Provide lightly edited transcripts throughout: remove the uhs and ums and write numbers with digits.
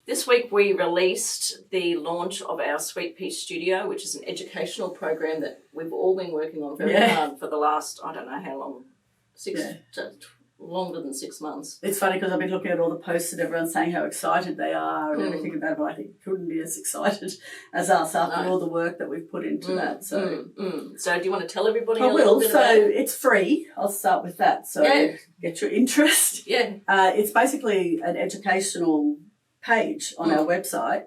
This week we released the launch of our Sweet Pea Studio, which is an educational program that we've all been working on very hard for the last, I don't know how long, longer than 6 months. It's funny because I've been looking at all the posts and everyone's saying how excited they are and everything about it, but I think couldn't be as excited as us after all the work that we've put into that. So So do you want to tell everybody I a little will. bit So about it? it's free. I'll start with that. So get your interest. Yeah. It's basically an educational page on our website.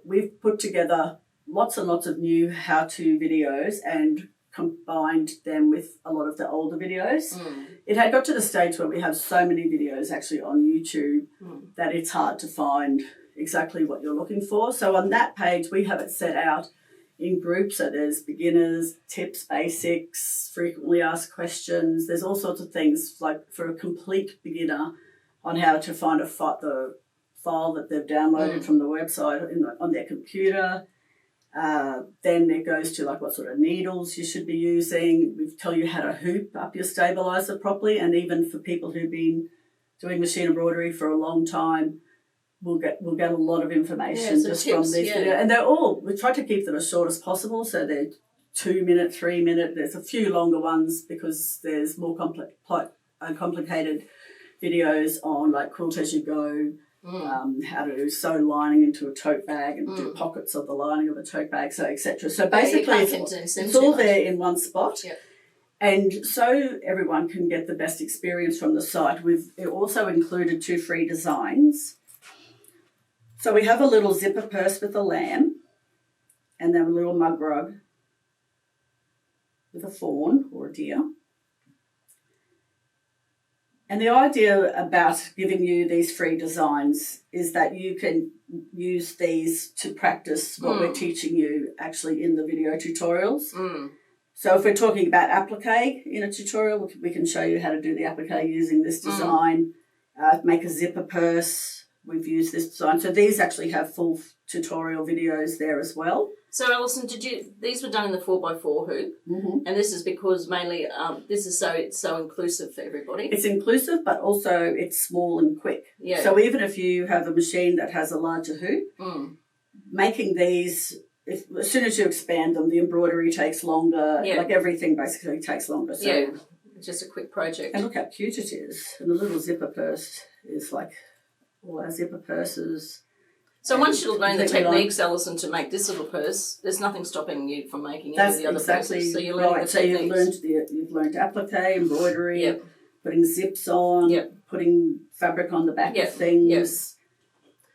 We've put together lots and lots of new how-to videos and combined them with a lot of the older videos. It had got to the stage where we have so many videos actually on YouTube that it's hard to find exactly what you're looking for. So on that page, we have it set out in groups. So there's beginners, tips, basics, frequently asked questions. There's all sorts of things like for a complete beginner on how to find the file that they've downloaded from the website on their computer. Then it goes to like what sort of needles you should be using. We tell you how to hoop up your stabilizer properly, and even for people who've been doing machine embroidery for a long time, we'll get a lot of information just tips, from these videos. And we try to keep them as short as possible, so they're 2 minute, 3 minute. There's a few longer ones because there's more complicated videos on like quilt as you go. How to sew lining into a tote bag and do pockets of the lining of a tote bag, so etc. So basically it's all there in one spot. Yep. And so everyone can get the best experience from the site. We've also included 2 free designs. So we have a little zipper purse with a lamb and then a little mug rug with a fawn or a deer. And the idea about giving you these free designs is that you can use these to practice what we're teaching you actually in the video tutorials. So if we're talking about applique in a tutorial, we can show you how to do the applique using this design, make a zipper purse. We've used this design. So these actually have full tutorial videos there as well. So Allison, these were done in the 4x4 hoop, and this is because mainly this is it's so inclusive for everybody. It's inclusive, but also it's small and quick. Yeah. So even if you have a machine that has a larger hoop, making these, as soon as you expand them, the embroidery takes longer. Like everything basically takes longer. So it's just a quick project. And look how cute it is. And the little zipper purse is like all our zipper purses. So once you learn the techniques, Allison, to make this little purse, there's nothing stopping you from making any of the other purses. So you're learning the techniques. So you've learned applique, embroidery, putting zips on, putting fabric on the back of things.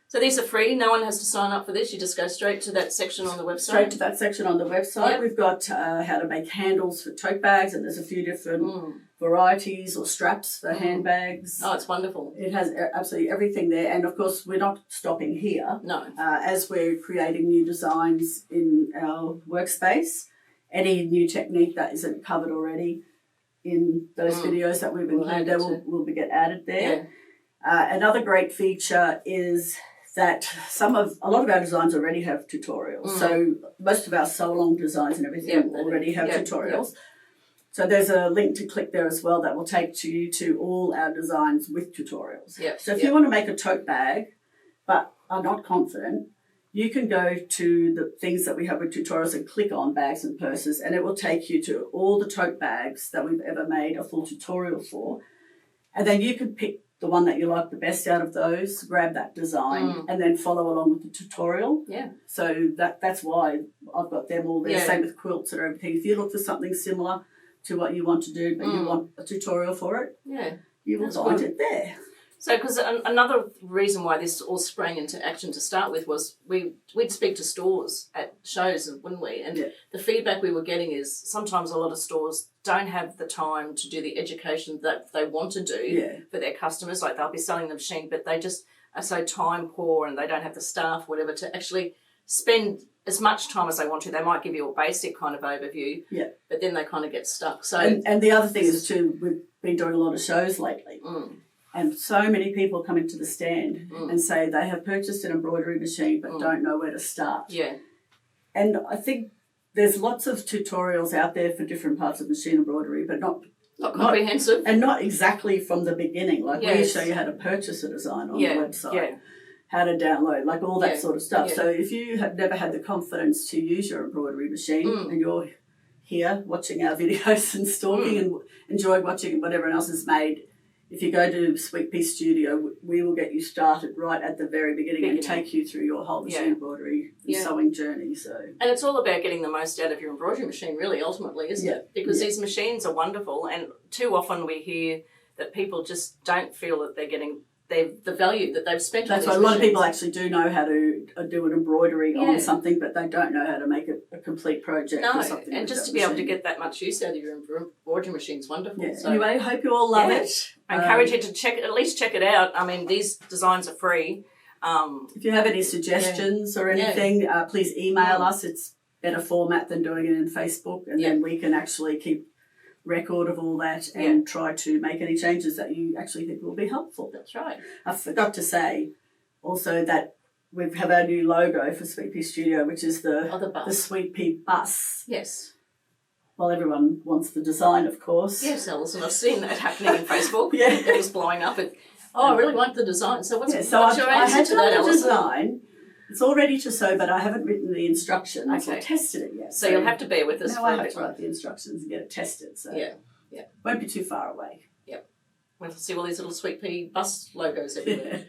So these are free. No one has to sign up for this. You just go straight to that section on the website. Straight to that section on the website. We've got how to make handles for tote bags, and there's a few different varieties or straps for handbags. Oh, it's wonderful. It has absolutely everything there. And, of course, we're not stopping here. No. As we're creating new designs in our workspace, any new technique that isn't covered already in those videos that we've included will get added there. Yeah. Another great feature is that a lot of our designs already have tutorials. So most of our sew-along designs and everything already have tutorials. So there's a link to click there as well that will take you to all our designs with tutorials. So if you want to make a tote bag but are not confident, you can go to the things that we have with tutorials and click on bags and purses, and it will take you to all the tote bags that we've ever made a full tutorial for. And then you can pick the one that you like the best out of those, grab that design, and then follow along with the tutorial. Yeah. So that's why I've got them all there. Same with quilts and everything. If you look for something similar to what you want to do, but you want a tutorial for it, you will find it there. So, because another reason why this all sprang into action to start with was we'd speak to stores at shows, wouldn't we? And the feedback we were getting is sometimes a lot of stores don't have the time to do the education that they want to do for their customers. Like they'll be selling the machine, but they just are so time poor and they don't have the staff, whatever, to actually spend as much time as they want to. They might give you a basic kind of overview, but then they kind of get stuck. So, and the other thing is too, we've been doing a lot of shows lately. And so many people come into the stand and say they have purchased an embroidery machine but don't know where to start. Yeah. And I think there's lots of tutorials out there for different parts of machine embroidery, but not comprehensive. And not exactly from the beginning. Like we show you how to purchase a design on the website. Yeah. how to download, like all that Yeah. sort of stuff. Yeah. So if you have never had the confidence to use your embroidery machine and you're here watching our videos and stalking and enjoying watching what everyone else has made, if you go to Sweet Pea Studio, we will get you started right at the very beginning and take you through your whole machine embroidery and sewing journey. So, and it's all about getting the most out of your embroidery machine, really, ultimately, isn't it? Because these machines are wonderful, and too often we hear that people just don't feel that they're getting the value that they've spent on these that's why a lot of machines. people actually do know how to do an embroidery on something, but they don't know how to make it a complete project or something. And just to be able to get that much use out of your embroidery machine is wonderful. Yeah. So, anyway, hope you all love it. I encourage you to at least check it out. I mean, these designs are free. If you have any suggestions or anything, please email us. It's better format than doing it in Facebook, and then we can actually keep record of all that and try to make any changes that you actually think will be helpful. That's right. I forgot to say also that we have our new logo for Sweet Pea Studio, which is the Sweet Pea bus. Yes. Well, everyone wants the design, of course. Yes, Allison, I've seen that happening in Facebook. It was blowing up. I really like the design. So what's your answer I had to that, done the Allison? design. It's all ready to sew, but I haven't written the instructions or tested it yet. So you'll have to bear with us now for I a have bit. to write the instructions and get it tested. So yeah. Won't be too far away. Yep. We'll see all these little Sweet Pea bus logos everywhere.